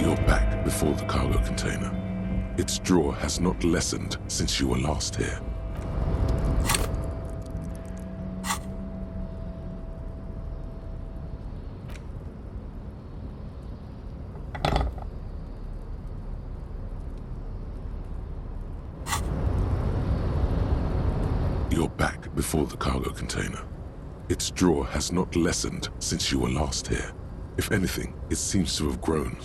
You're back before the cargo container. Its draw has not lessened since you were last here. You're back before the cargo container. Its draw has not lessened since you were last here. If anything, it seems to have grown.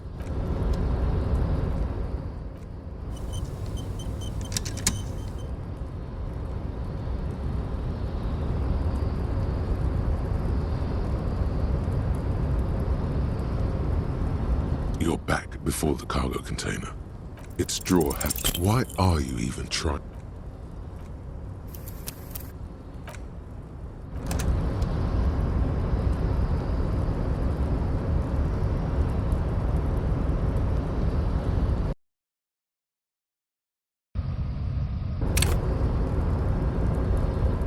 You're back before the cargo container. Its draw has... Why are you even trying?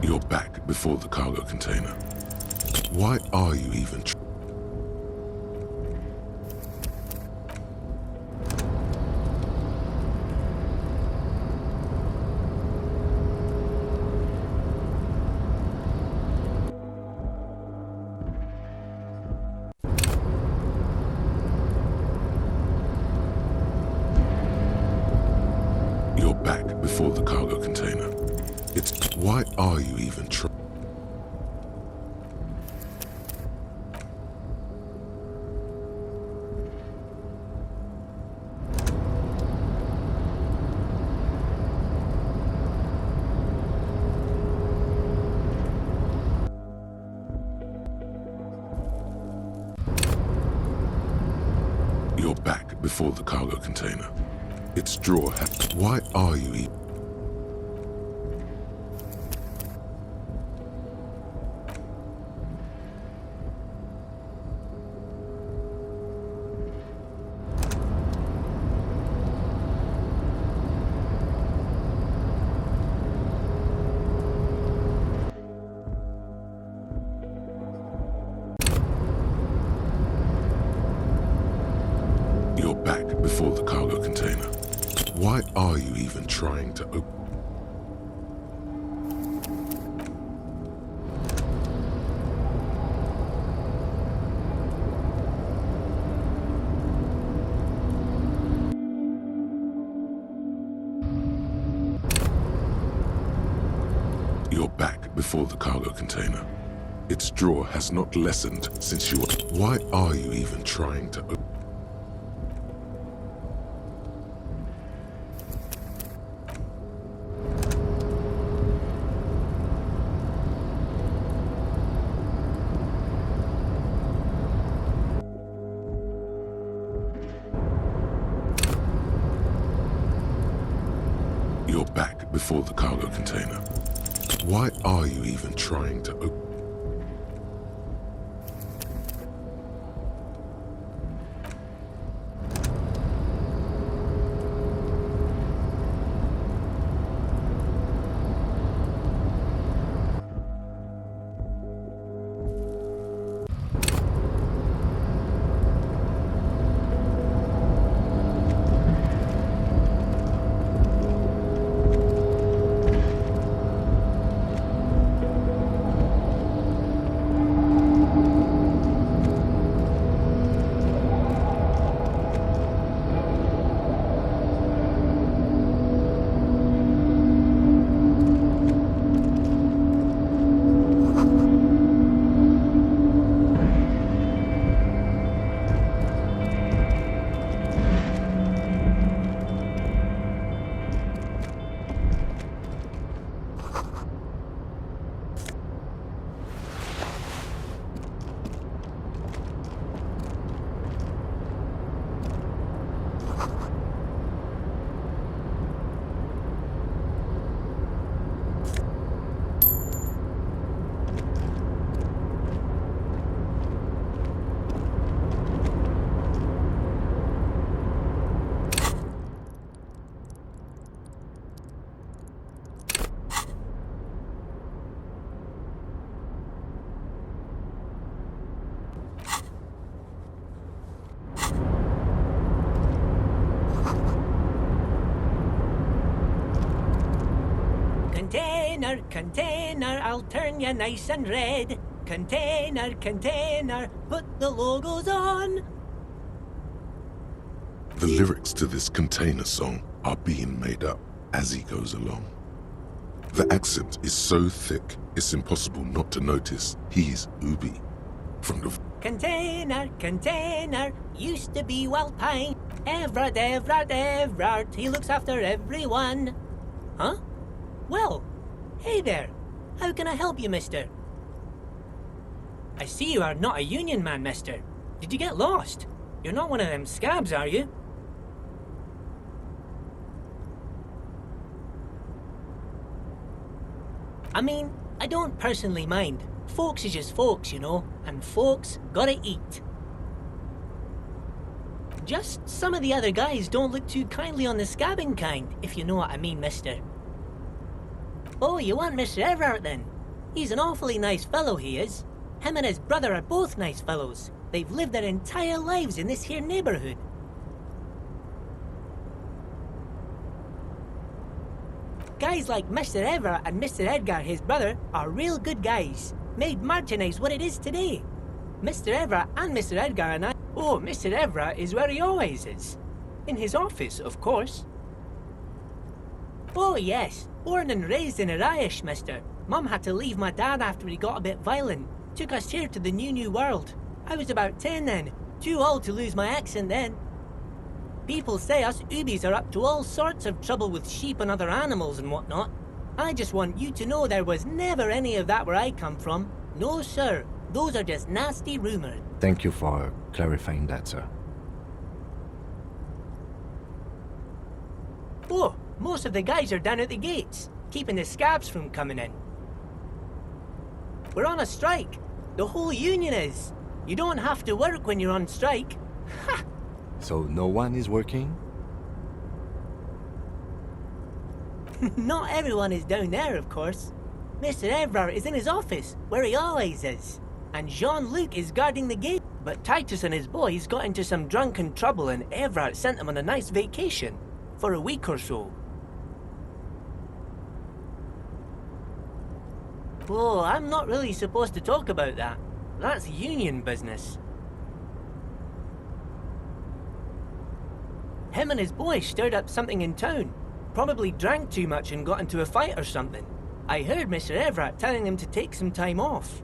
You're back before the cargo container. Why are you even You're back before the cargo container. Why are you even trying? You're back before the cargo container. Its draw has... Why are you even... You're back before the cargo container. Why are you even trying to open? You're back before the cargo container. Its draw has not lessened since you were... Why are you even trying to open? You're back before the cargo container. Why are you even trying to open? Container, container, I'll turn you nice and red. Container, container, put the logos on. The lyrics to this container song are being made up as he goes along. The accent is so thick, it's impossible not to notice he's Ubi. From the Container, container, used to be Walpine. Everard, Everard, Everard, he looks after everyone. Huh? Well, hey there. How can I help you, mister? I see you are not a union man, mister. Did you get lost? You're not one of them scabs, are you? I mean, I don't personally mind. Folks is just folks, you know, and folks gotta eat. Just some of the other guys don't look too kindly on the scabbing kind, if you know what I mean, mister. Oh, you want Mr. Everard then? He's an awfully nice fellow, he is. Him and his brother are both nice fellows. They've lived their entire lives in this here neighborhood. Guys like Mr. Everard and Mr. Edgar, his brother, are real good guys. Made Martinez what it is today. Mr. Everard and Mr. Edgar and I... Oh, Mr. Everard is where he always is. In his office, of course. Oh, yes. Born and raised in Irish, mister. Mum had to leave my dad after he got a bit violent. Took us here to the new world. I was about 10 then. Too old to lose my accent then. People say us Ubis are up to all sorts of trouble with sheep and other animals and whatnot. I just want you to know there was never any of that where I come from. No, sir. Those are just nasty rumors. Thank you for clarifying that, sir. Oh, most of the guys are down at the gates, keeping the scabs from coming in. We're on a strike. The whole union is. You don't have to work when you're on strike. Ha! So no one is working? Not everyone is down there, of course. Mr. Everard is in his office, where he always is. And Jean-Luc is guarding the gate. But Titus and his boys got into some drunken trouble and Everard sent them on a nice vacation. For a week or so. Oh, I'm not really supposed to talk about that. That's union business. Him and his boys stirred up something in town. Probably drank too much and got into a fight or something. I heard Mr. Everett telling him to take some time off.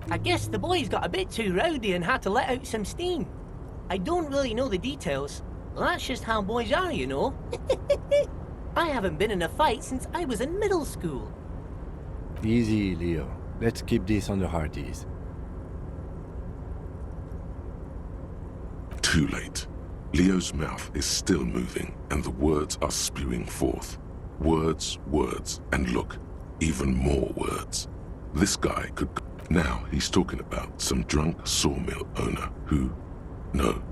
I guess the boys got a bit too rowdy and had to let out some steam. I don't really know the details. That's just how boys are, you know. I haven't been in a fight since I was in middle school. Easy, Leo. Let's keep this on the hard ease. Too late. Leo's mouth is still moving and the words are spewing forth. Words, words, and look, even more words. This guy could... Now he's talking about some drunk sawmill owner who... No,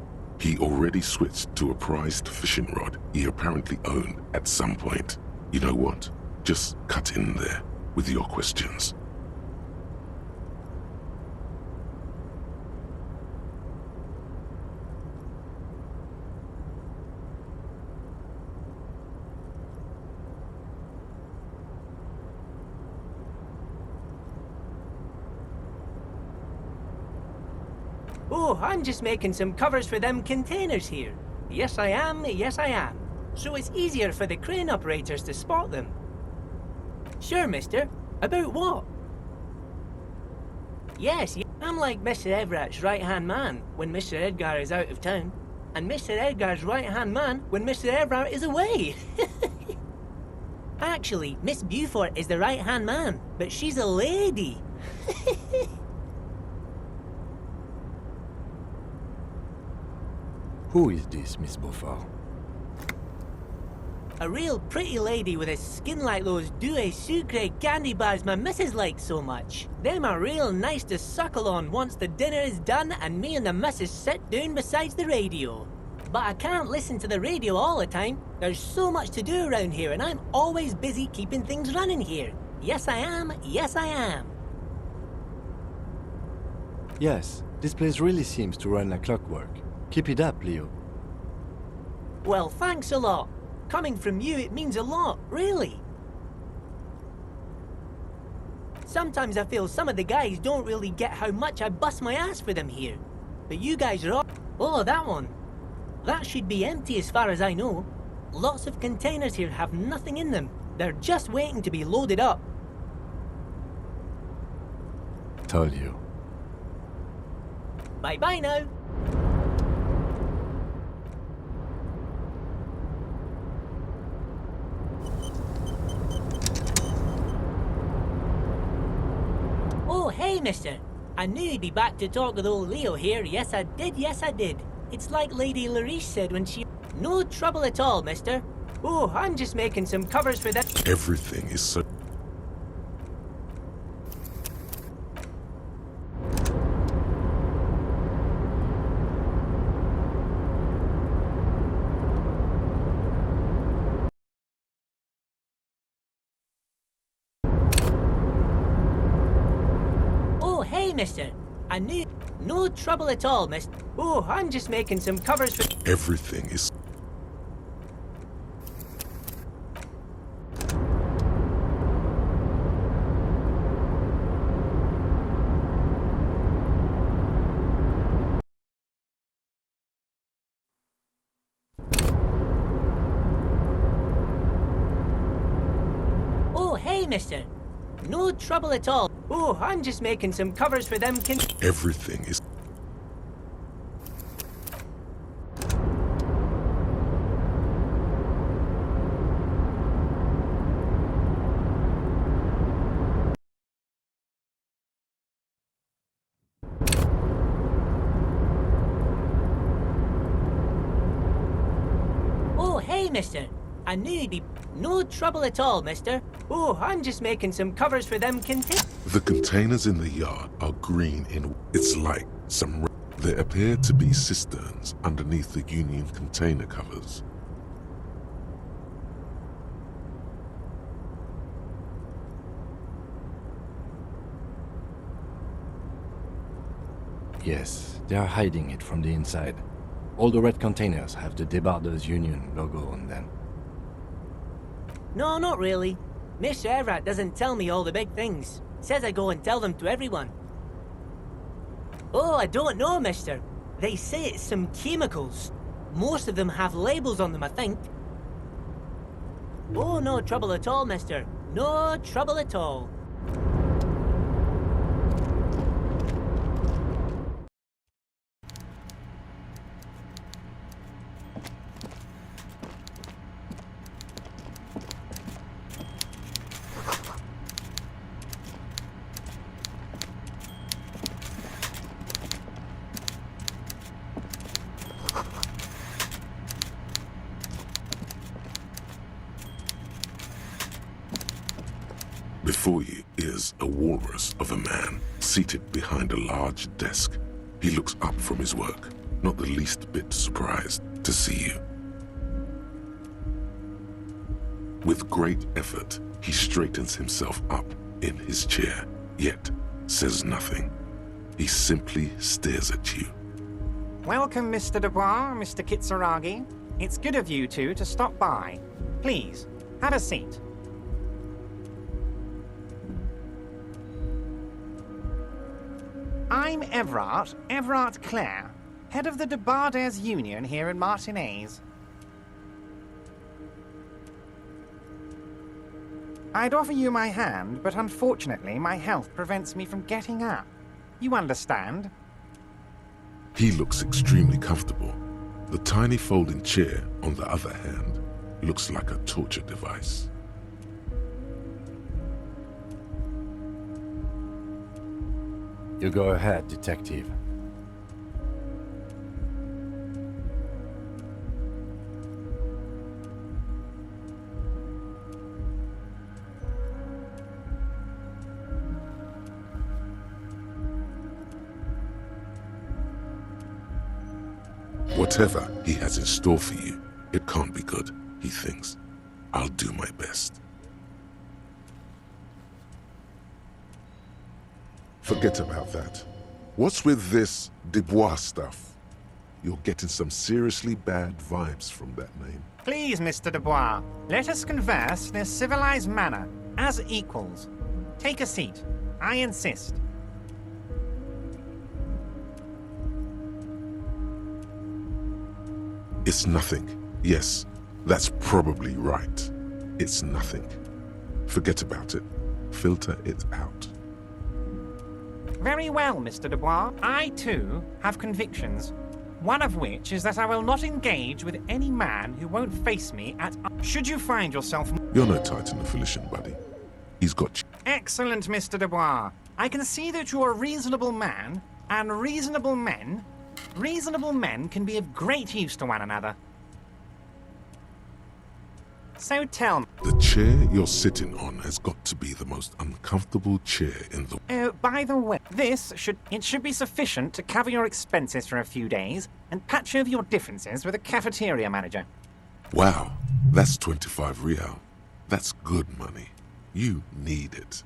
he already switched to a prized fishing rod he apparently owned at some point. You know what? Just cut in there with your questions. Oh, I'm just making some covers for them containers here. Yes, I am. Yes, I am. So it's easier for the crane operators to spot them. Sure, mister. About what? Yes, I'm like Mr. Everett's right-hand man when Mr. Edgar is out of town, and Mr. Edgar's right-hand man when Mr. Everett is away. Actually, Miss Beaufort is the right-hand man, but she's a lady. Who is this, Miss Beaufort? A real pretty lady with a skin like those Douai Sucre candy bars my missus likes so much. Them are real nice to suckle on once the dinner is done and me and the missus sit down beside the radio. But I can't listen to the radio all the time. There's so much to do around here and I'm always busy keeping things running here. Yes, I am. Yes, I am. Yes, this place really seems to run like clockwork. Keep it up, Leo. Well, thanks a lot. Coming from you, it means a lot, really. Sometimes I feel some of the guys don't really get how much I bust my ass for them here. But you guys are all... Oh, that one. That should be empty as far as I know. Lots of containers here have nothing in them. They're just waiting to be loaded up. Told you. Bye-bye now. Oh, hey, mister. I knew you'd be back to talk with old Leo here. Yes, I did. Yes, I did. It's like Lady Larice said when she... No trouble at all, mister. Oh, I'm just making some covers for that... Everything is so... Oh, hey, mister. I knew... No trouble at all, mister. Oh, I'm just making some covers for... Everything is... Oh, hey, mister. No trouble at all. Oh, I'm just making some covers for them Everything is... Oh, hey, mister. I knew you'd be... No trouble at all, mister. Oh, I'm just making some covers for them The containers in the yard are green in... It's like some... There appear to be cisterns underneath the Union container covers. Yes, they are hiding it from the inside. All the red containers have the Debarders Union logo on them. No, not really. Mr. Everett doesn't tell me all the big things. Says I go and tell them to everyone. Oh, I don't know, mister. They say it's some chemicals. Most of them have labels on them, I think. Oh, no trouble at all, mister. No trouble at all. Before you is a walrus of a man, seated behind a large desk. He looks up from his work, not the least bit surprised to see you. With great effort, he straightens himself up in his chair, yet says nothing. He simply stares at you. Welcome, Mr. Dubois, Mr. Kitsuragi. It's good of you two to stop by. Please, have a seat. I'm Everard Clare, head of the Debarders Union here in Martinez. I'd offer you my hand, but unfortunately my health prevents me from getting up. You understand? He looks extremely comfortable. The tiny folding chair, on the other hand, looks like a torture device. You go ahead, detective. Whatever he has in store for you, it can't be good, he thinks. I'll do my best. Forget about that. What's with this Dubois stuff? You're getting some seriously bad vibes from that name. Please, Mr. Dubois, let us converse in a civilized manner, as equals. Take a seat. I insist. It's nothing. Yes, that's probably right. It's nothing. Forget about it. Filter it out. Very well, Mr. Dubois. I, too, have convictions. One of which is that I will not engage with any man who won't face me at... Should you find yourself... You're no Titan of Felician, buddy. He's got you. Excellent, Mr. Dubois. I can see that you're a reasonable man, and reasonable men can be of great use to one another. So tell me... The chair you're sitting on has got to be the most uncomfortable chair in the... Oh, by the way, it should be sufficient to cover your expenses for a few days and patch over your differences with a cafeteria manager. Wow, that's 25 real. That's good money. You need it.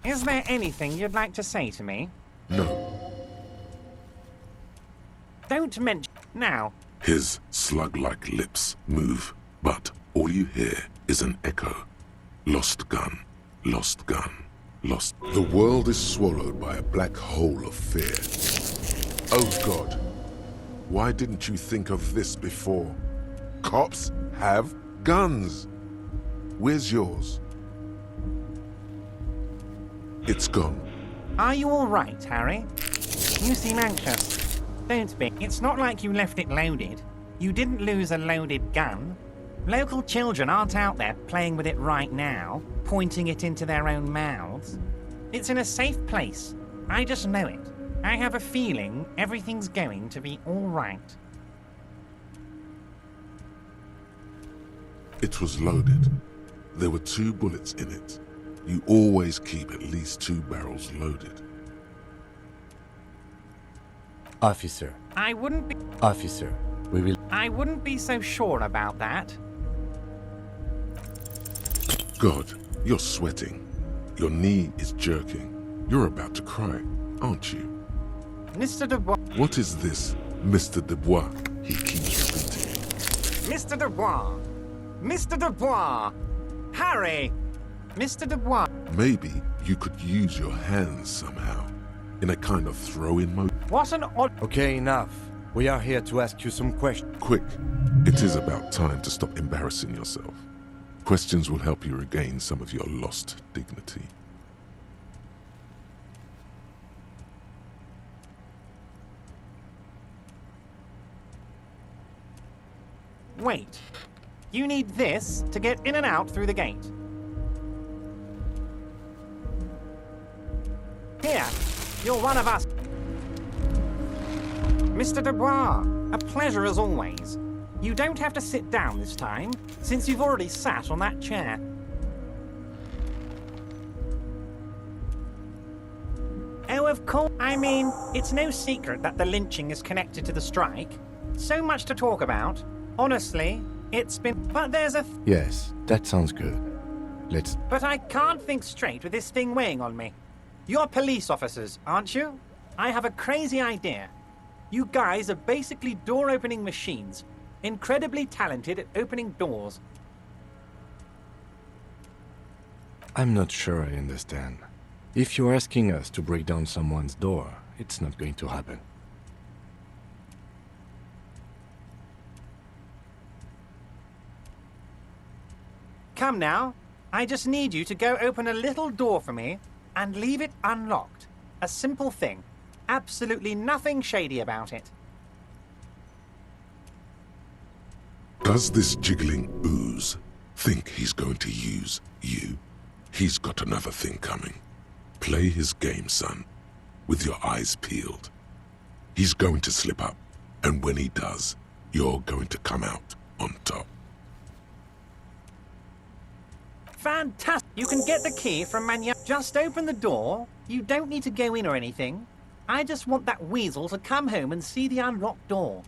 Is there anything you'd like to say to me? No. Don't mention... Now. His slug-like lips move, but all you hear is an echo. Lost gun, lost gun, lost... The world is swallowed by a black hole of fear. Oh God, why didn't you think of this before? Cops have guns. Where's yours? It's gone. Are you all right, Harry? You seem anxious. Don't be. It's not like you left it loaded. You didn't lose a loaded gun. Local children aren't out there playing with it right now, pointing it into their own mouths. It's in a safe place. I just know it. I have a feeling everything's going to be all right. It was loaded. There were 2 bullets in it. You always keep at least 2 barrels loaded. Officer. I wouldn't be... Officer, we will... I wouldn't be so sure about that. God, you're sweating. Your knee is jerking. You're about to cry, aren't you? Mr. Dubois... What is this, Mr. Dubois? He keeps repeating. Mr. Dubois! Mr. Dubois! Harry! Mr. Dubois... Maybe you could use your hands somehow, in a kind of throw-in mode. What an odd... Okay, enough. We are here to ask you some questions. Quick, it is about time to stop embarrassing yourself. Questions will help you regain some of your lost dignity. Wait. You need this to get in and out through the gate. Here, you're one of us. Mr. Dubois, a pleasure as always. You don't have to sit down this time, since you've already sat on that chair. Oh, of course. I mean, it's no secret that the lynching is connected to the strike. So much to talk about. Honestly, it's been... But there's a... Yes, that sounds good. Let's... But I can't think straight with this thing weighing on me. You're police officers, aren't you? I have a crazy idea. You guys are basically door-opening machines. Incredibly talented at opening doors. I'm not sure I understand. If you're asking us to break down someone's door, it's not going to happen. Come now. I just need you to go open a little door for me and leave it unlocked. A simple thing. Absolutely nothing shady about it. Does this jiggling ooze think he's going to use you? He's got another thing coming. Play his game, son, with your eyes peeled. He's going to slip up, and when he does, you're going to come out on top. Fantastic! You can get the key from Manya. Just open the door. You don't need to go in or anything. I just want that weasel to come home and see the unlocked door.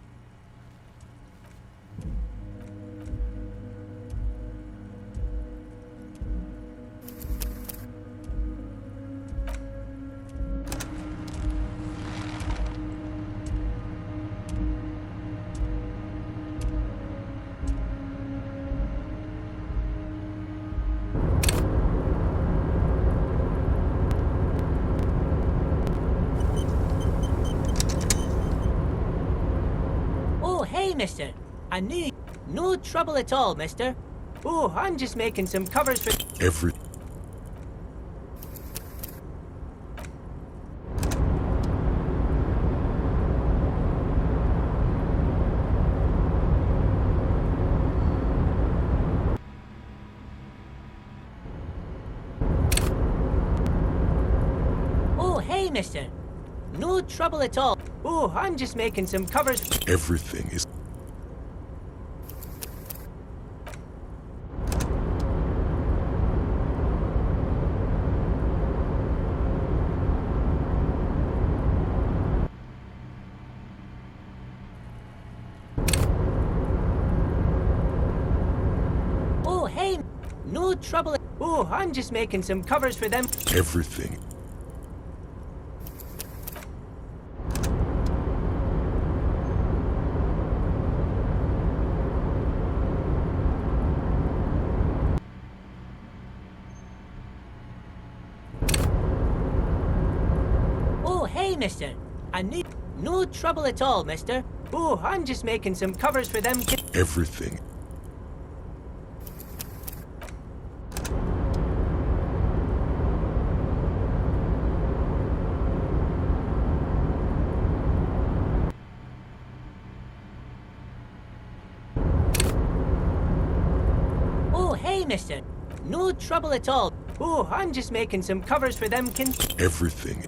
Hey, mister. I knew. No trouble at all, mister. Oh, I'm just making some covers for... Every... Oh, hey, mister. No trouble at all. Oh, I'm just making some covers... Everything is... Oh, hey. No trouble. Oh, I'm just making some covers for them. Everything. Oh, hey, mister. I knew. No trouble at all, mister. Oh, I'm just making some covers for them. Everything. Oh, hey, mister. No trouble at all. Oh, I'm just making some covers for them. Everything.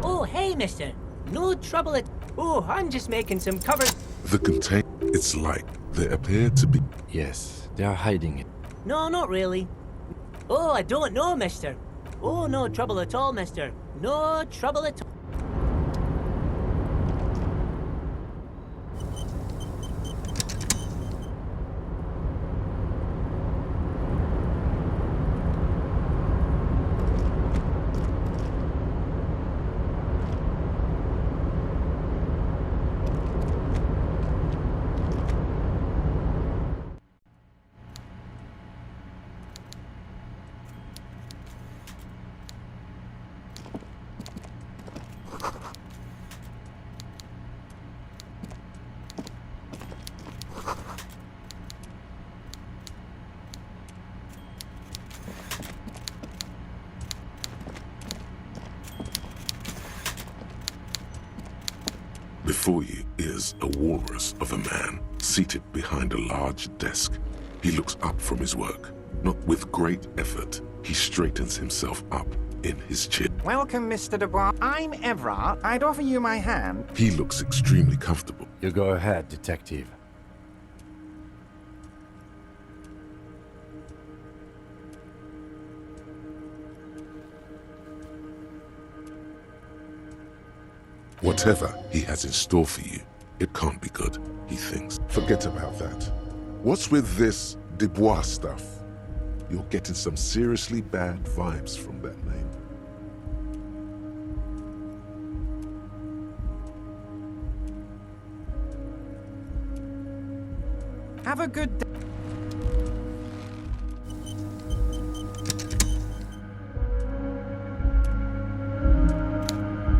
Oh, hey, mister. No trouble at... Oh, I'm just making some covers... The contain... It's like they appear to be... Yes, they are hiding it. No, not really. Oh, I don't know, mister. Oh, no trouble at all, mister. No trouble at all. Before you is a walrus of a man, seated behind a large desk. He looks up from his work. Not with great effort, he straightens himself up in his chair. Welcome, Mr. Dubois. I'm Everard. I'd offer you my hand. He looks extremely comfortable. You go ahead, detective. Whatever he has in store for you, it can't be good, he thinks. Forget about that. What's with this Dubois stuff? You're getting some seriously bad vibes from that name. Have a good day.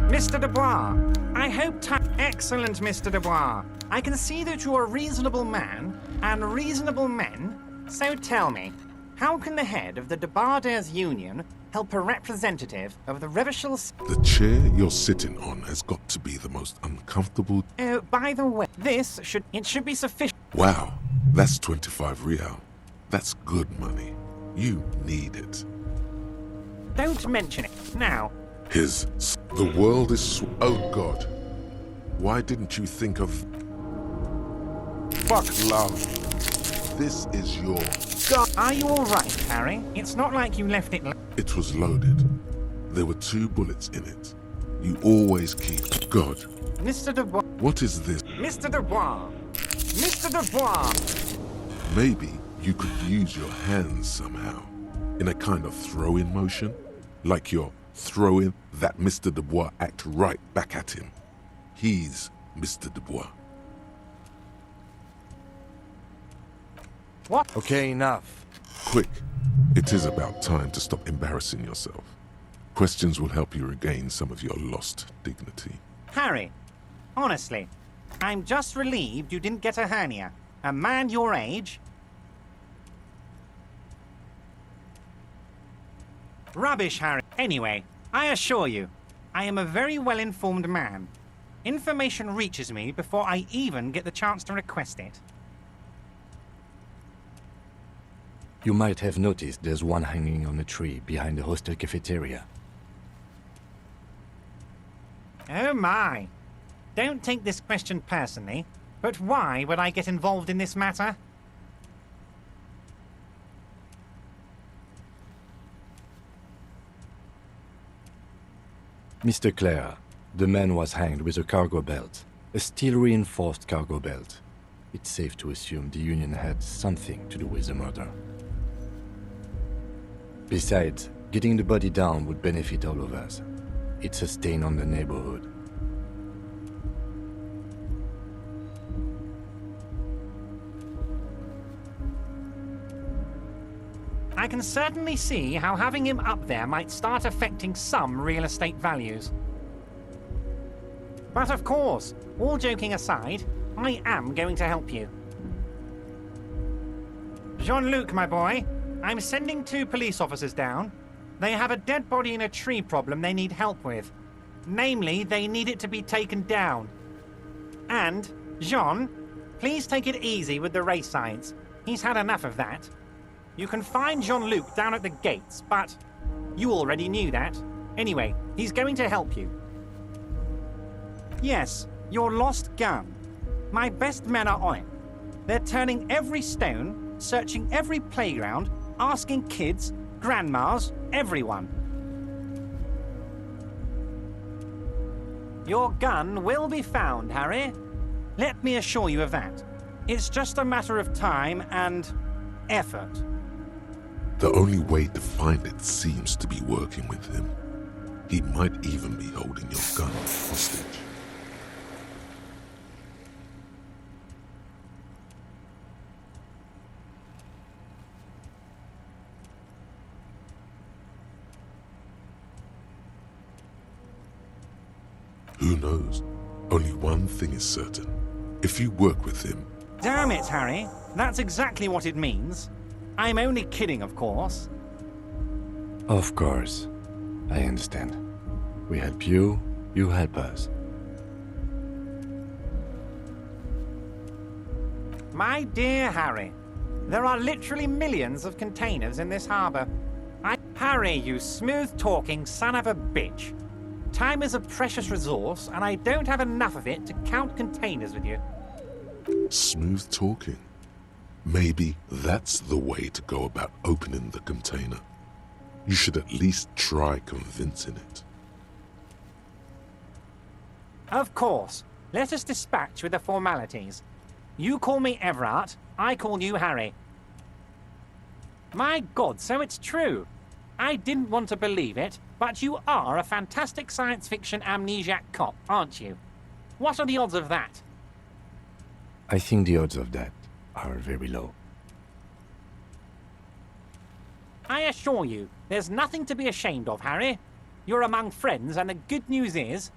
Mr. Dubois, I hope Excellent, Mr. Dubois. I can see that you're a reasonable man and reasonable men. So tell me, how can the head of the Debarders Union help a representative of the Revachol... The chair you're sitting on has got to be the most uncomfortable... Oh, by the way, it should be sufficient. Wow, that's 25 real. That's good money. You need it. Don't mention it. Now. The world is... Oh God. Why didn't you think of... Fuck love. This is your... God. Are you alright, Harry? It's not like you left it... It was loaded. There were 2 bullets in it. You always keep... God. Mr. Dubois. What is this? Mr. Dubois. Mr. Dubois. Maybe you could use your hands somehow. In a kind of throw-in motion. Like you're throwing that Mr. Dubois act right back at him. He's Mr. Dubois. What? Okay, enough. Quick. It is about time to stop embarrassing yourself. Questions will help you regain some of your lost dignity. Harry, honestly, I'm just relieved you didn't get a hernia. A man your age... Rubbish, Harry. Anyway, I assure you, I am a very well-informed man. Information reaches me before I even get the chance to request it. You might have noticed there's one hanging on a tree behind the hostel cafeteria. Oh my. Don't take this question personally, but why would I get involved in this matter? Mr. Clare, the man was hanged with a cargo belt. A steel-reinforced cargo belt. It's safe to assume the Union had something to do with the murder. Besides, getting the body down would benefit all of us. It's a stain on the neighborhood. I can certainly see how having him up there might start affecting some real estate values. But of course, all joking aside, I am going to help you. Jean-Luc, my boy, I'm sending 2 police officers down. They have a dead body in a tree problem they need help with. Namely, they need it to be taken down. And, Jean, please take it easy with the race science. He's had enough of that. You can find Jean-Luc down at the gates, but you already knew that. Anyway, he's going to help you. Yes, your lost gun. My best men are on it. They're turning every stone, searching every playground, asking kids, grandmas, everyone. Your gun will be found, Harry. Let me assure you of that. It's just a matter of time and effort. The only way to find it seems to be working with him. He might even be holding your gun hostage. Who knows? Only one thing is certain. If you work with him... Damn it, Harry. That's exactly what it means. I'm only kidding, of course. Of course. I understand. We help you, you help us. My dear Harry, there are literally millions of containers in this harbor. Harry, you smooth-talking son of a bitch. Time is a precious resource, and I don't have enough of it to count containers with you. Smooth talking. Maybe that's the way to go about opening the container. You should at least try convincing it. Of course. Let us dispatch with the formalities. You call me Everard, I call you Harry. My God, so it's true. I didn't want to believe it, but you are a fantastic science fiction amnesiac cop, aren't you? What are the odds of that? I think the odds of that are very low. I assure you, there's nothing to be ashamed of, Harry. You're among friends, and the good news is...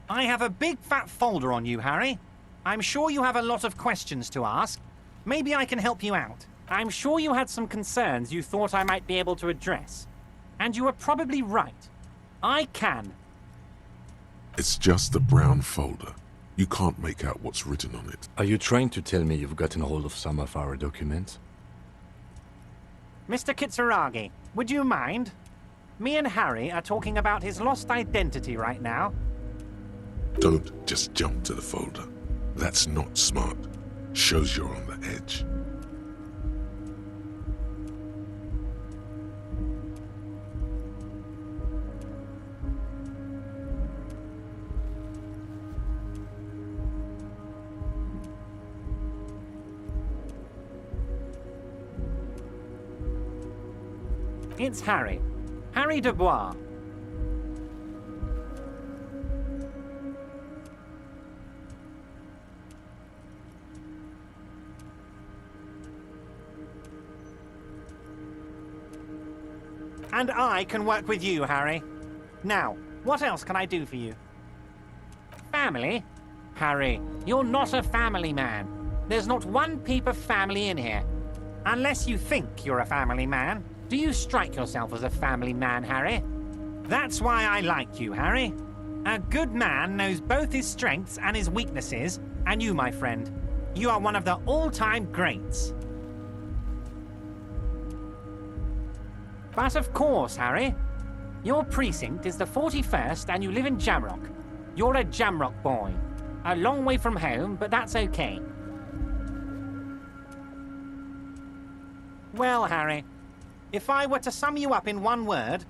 I have a big fat folder on you, Harry. I'm sure you have a lot of questions to ask. Maybe I can help you out. I'm sure you had some concerns you thought I might be able to address. And you were probably right. I can. It's just a brown folder. You can't make out what's written on it. Are you trying to tell me you've gotten hold of some of our documents? Mr. Kitsuragi, would you mind? Me and Harry are talking about his lost identity right now. Don't just jump to the folder. That's not smart. Shows you're on the edge. It's Harry. Harry Dubois. And I can work with you, Harry. Now, what else can I do for you? Family? Harry, you're not a family man. There's not one peep of family in here. Unless you think you're a family man. Do you strike yourself as a family man, Harry? That's why I like you, Harry. A good man knows both his strengths and his weaknesses, and you, my friend, you are one of the all-time greats. But of course, Harry, your precinct is the 41st and you live in Jamrock. You're a Jamrock boy. A long way from home, but that's okay. Well, Harry, if I were to sum you up in one word,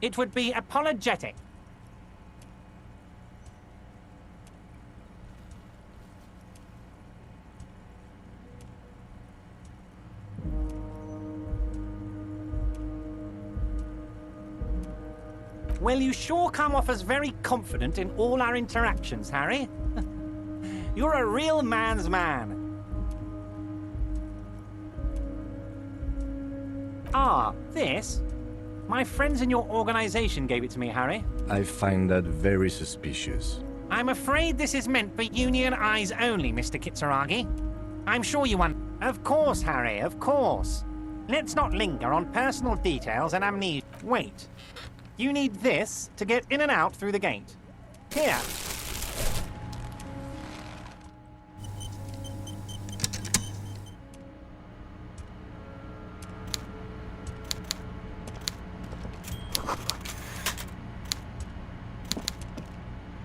it would be apologetic. Well, you sure come off as very confident in all our interactions, Harry. You're a real man's man. Ah, this? My friends in your organization gave it to me, Harry. I find that very suspicious. I'm afraid this is meant for Union eyes only, Mr. Kitsuragi. I'm sure you want... Of course, Harry, of course. Let's not linger on personal details and amnesia. Wait. You need this to get in and out through the gate. Here.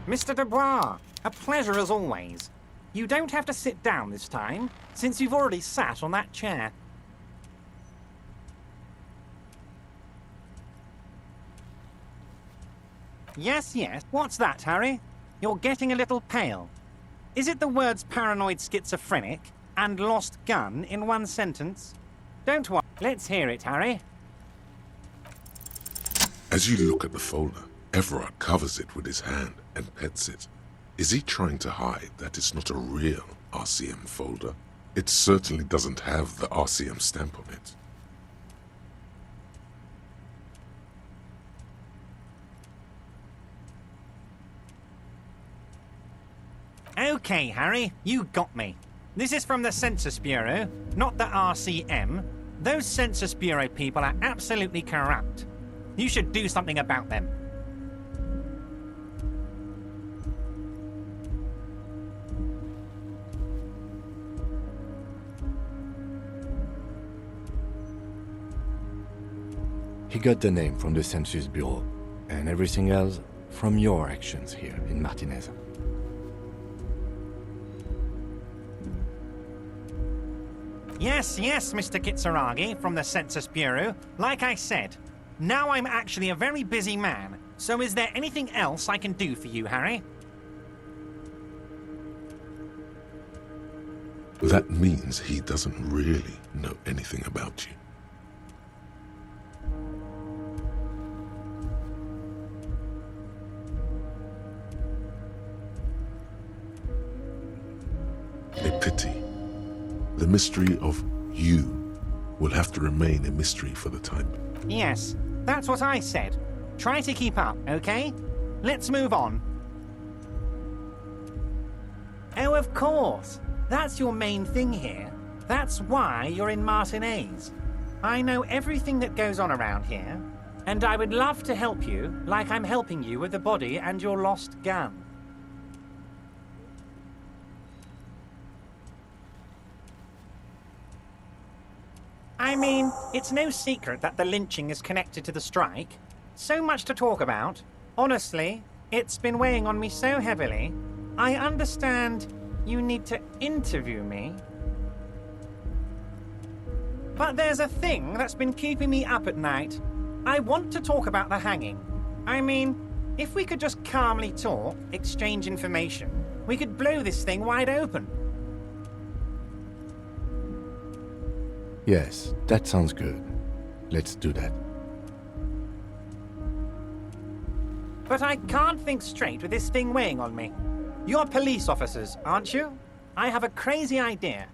Mr. Dubois, a pleasure as always. You don't have to sit down this time, since you've already sat on that chair. Yes, yes. What's that, Harry? You're getting a little pale. Is it the words paranoid schizophrenic and lost gun in one sentence? Don't worry. Let's hear it, Harry. As you look at the folder, Everard covers it with his hand and pets it. Is he trying to hide that it's not a real RCM folder? It certainly doesn't have the RCM stamp on it. Okay, Harry, you got me. This is from the Census Bureau, not the RCM. Those Census Bureau people are absolutely corrupt. You should do something about them. He got the name from the Census Bureau, and everything else from your actions here in Martinez. Yes, yes, Mr. Kitsuragi from the Census Bureau. Like I said, now I'm actually a very busy man, so is there anything else I can do for you, Harry? That means he doesn't really know anything about you. A pity. The mystery of you will have to remain a mystery for the time. Yes, that's what I said. Try to keep up, okay? Let's move on. Oh, of course. That's your main thing here. That's why you're in Martinez. I know everything that goes on around here, and I would love to help you like I'm helping you with the body and your lost gun. I mean, it's no secret that the lynching is connected to the strike. So much to talk about. Honestly, it's been weighing on me so heavily. I understand you need to interview me. But there's a thing that's been keeping me up at night. I want to talk about the hanging. I mean, if we could just calmly talk, exchange information, we could blow this thing wide open. Yes, that sounds good. Let's do that. But I can't think straight with this thing weighing on me. You're police officers, aren't you? I have a crazy idea.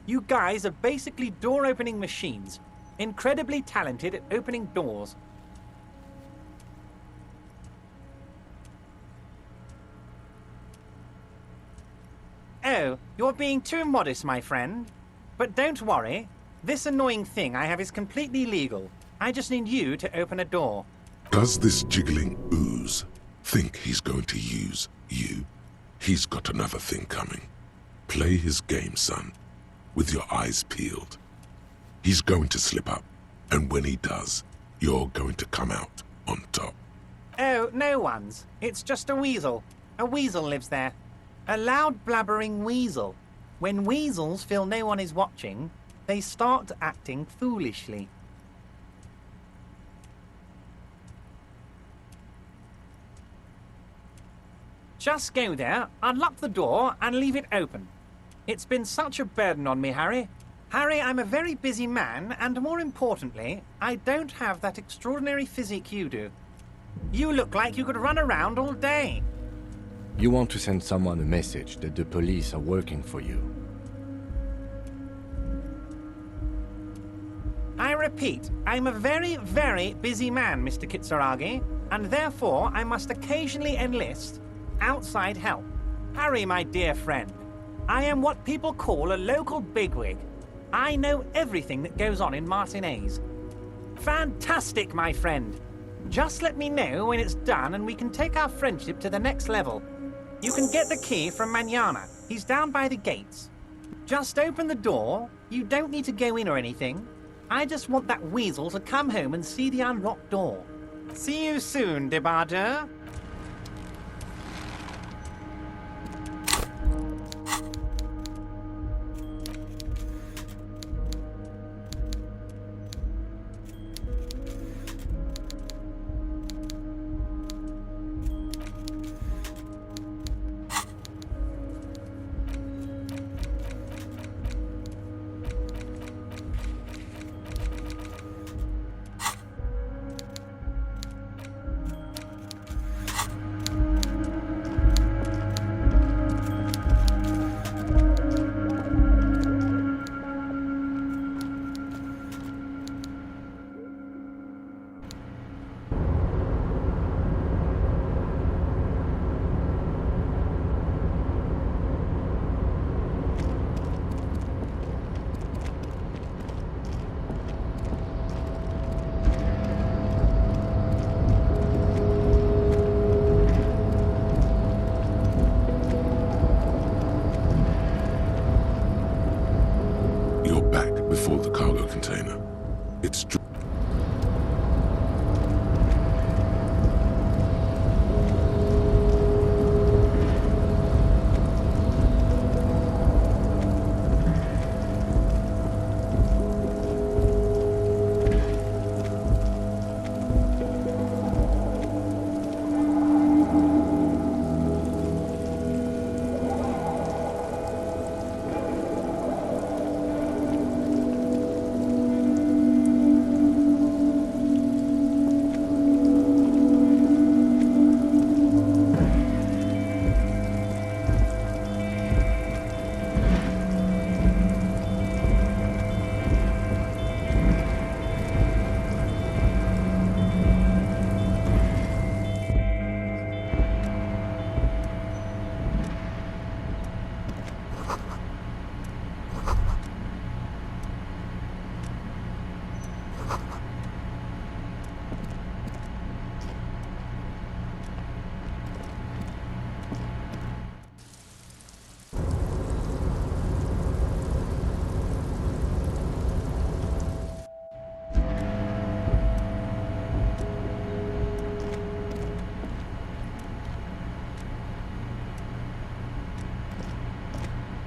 You guys are basically door-opening machines, incredibly talented at opening doors. Oh, you're being too modest, my friend. But don't worry. This annoying thing I have is completely legal. I just need you to open a door. Does this jiggling ooze think he's going to use you? He's got another thing coming. Play his game, son, with your eyes peeled. He's going to slip up, and when he does, you're going to come out on top. Oh, no one's. It's just a weasel. A weasel lives there. A loud blabbering weasel. When weasels feel no one is watching, they start acting foolishly. Just go there, unlock the door, and leave it open. It's been such a burden on me, Harry. Harry, I'm a very busy man, and more importantly, I don't have that extraordinary physique you do. You look like you could run around all day. You want to send someone a message that the police are working for you. I repeat, I'm a very, very busy man, Mr. Kitsuragi, and therefore I must occasionally enlist outside help. Harry, my dear friend, I am what people call a local bigwig. I know everything that goes on in Martinez. Fantastic, my friend. Just let me know when it's done and we can take our friendship to the next level. You can get the key from Manana. He's down by the gates. Just open the door. You don't need to go in or anything. I just want that weasel to come home and see the unlocked door. See you soon, Debardeur.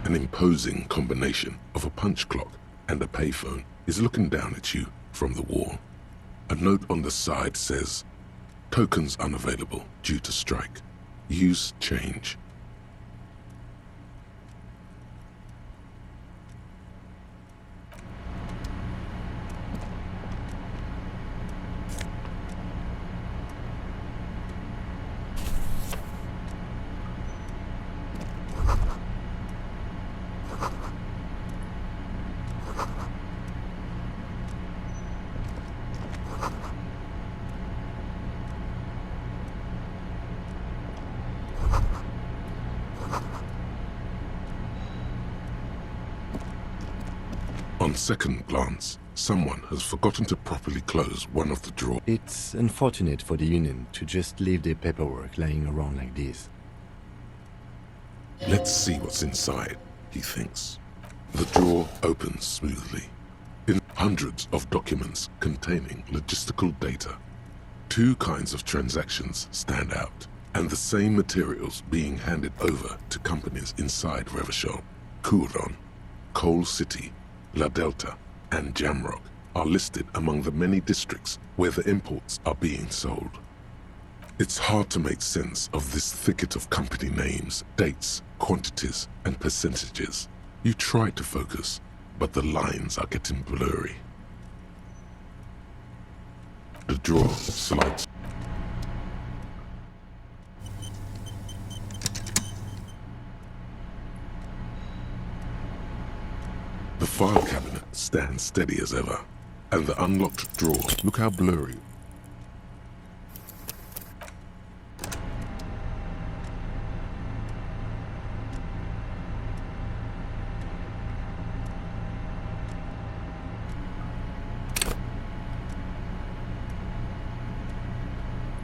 An imposing combination of a punch clock and a payphone is looking down at you from the wall. A note on the side says, "Tokens unavailable due to strike. Use change." On second glance, someone has forgotten to properly close one of the drawers. It's unfortunate for the Union to just leave their paperwork lying around like this. Let's see what's inside, he thinks. The drawer opens smoothly. In hundreds of documents containing logistical data. Two kinds of transactions stand out, and the same materials being handed over to companies inside Revachol, Couron, Coal City, La Delta, and Jamrock are listed among the many districts where the imports are being sold. It's hard to make sense of this thicket of company names, dates, quantities, and percentages. You try to focus, but the lines are getting blurry. The drawer slides. The file cabinet stands steady as ever, and the unlocked drawer, look how blurry.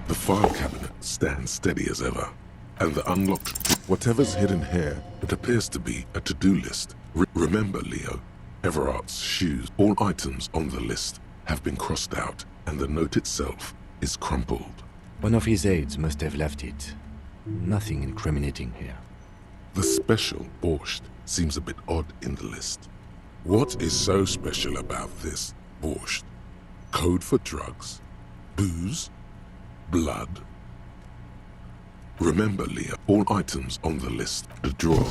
The file cabinet stands steady as ever, and the unlocked... Whatever's hidden here, it appears to be a to-do list. Remember, Leo, Everart's shoes. All items on the list have been crossed out, and the note itself is crumpled. One of his aides must have left it. Nothing incriminating here. The special borscht seems a bit odd in the list. What is so special about this borscht? Code for drugs? Booze? Blood? Remember, Leah, all items on the list. The drawer.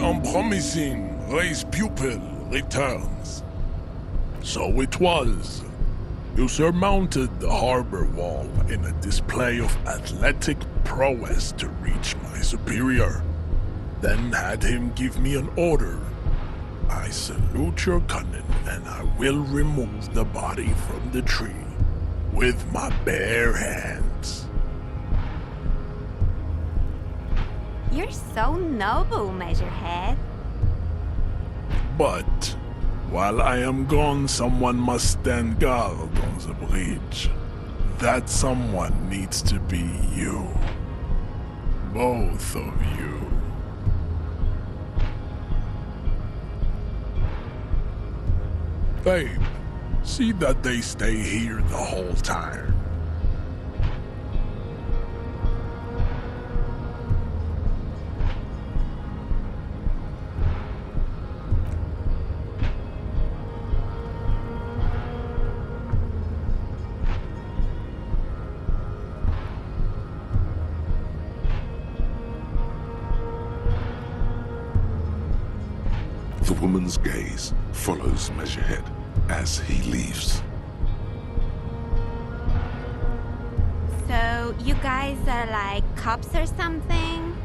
Unpromising race pupil returns. So it was. You surmounted the harbor wall in a display of athletic prowess to reach my superior, then had him give me an order. I salute your cunning, and I will remove the body from the tree with my bare hands. You're so noble, Measurehead. But while I am gone, someone must stand guard on the bridge. That someone needs to be you. Both of you. Babe, see that they stay here the whole time. The woman's gaze follows Measurehead as he leaves. So, you guys are like cops or something?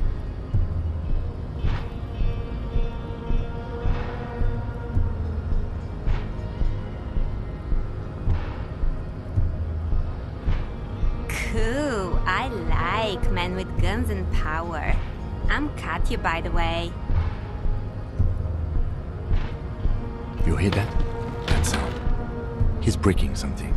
Cool, I like men with guns and power. I'm Katya, by the way. You hear that? That sound. He's breaking something.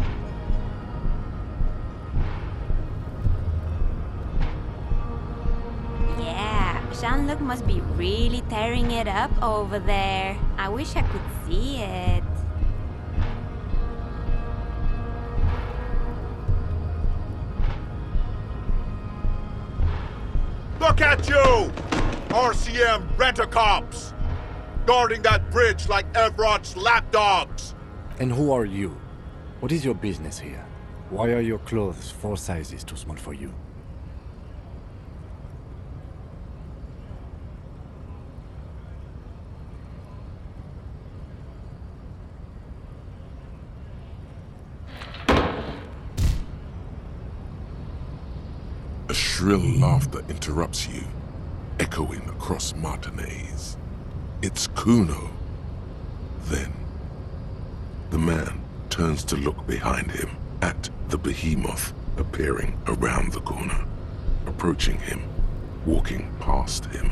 Yeah, Jean-Luc must be really tearing it up over there. I wish I could see it. Look at you! RCM rent-a-cops! Guarding that bridge like Everott's lapdogs! And who are you? What is your business here? Why are your clothes 4 sizes too small for you? A shrill laughter interrupts you, echoing across Martinez. It's Kuno. Then, the man turns to look behind him at the behemoth appearing around the corner, approaching him, walking past him.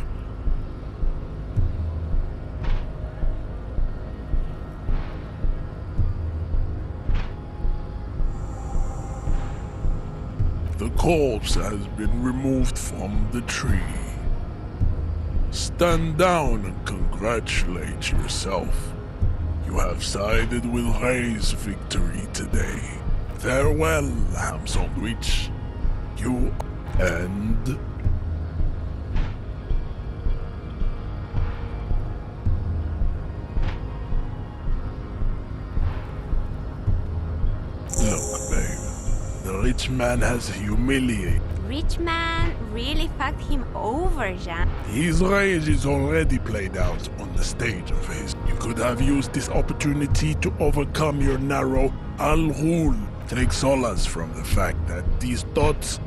The corpse has been removed from the tree. Stand down and congratulate yourself. You have sided with Ray's victory today. Farewell, ham sandwich. You and... Look, babe. The rich man has humiliated. Rich man really fucked him over, Jean. His rage is already played out on the stage of his. You could have used this opportunity to overcome your narrow Al Ghul. Take solace from the fact that these thoughts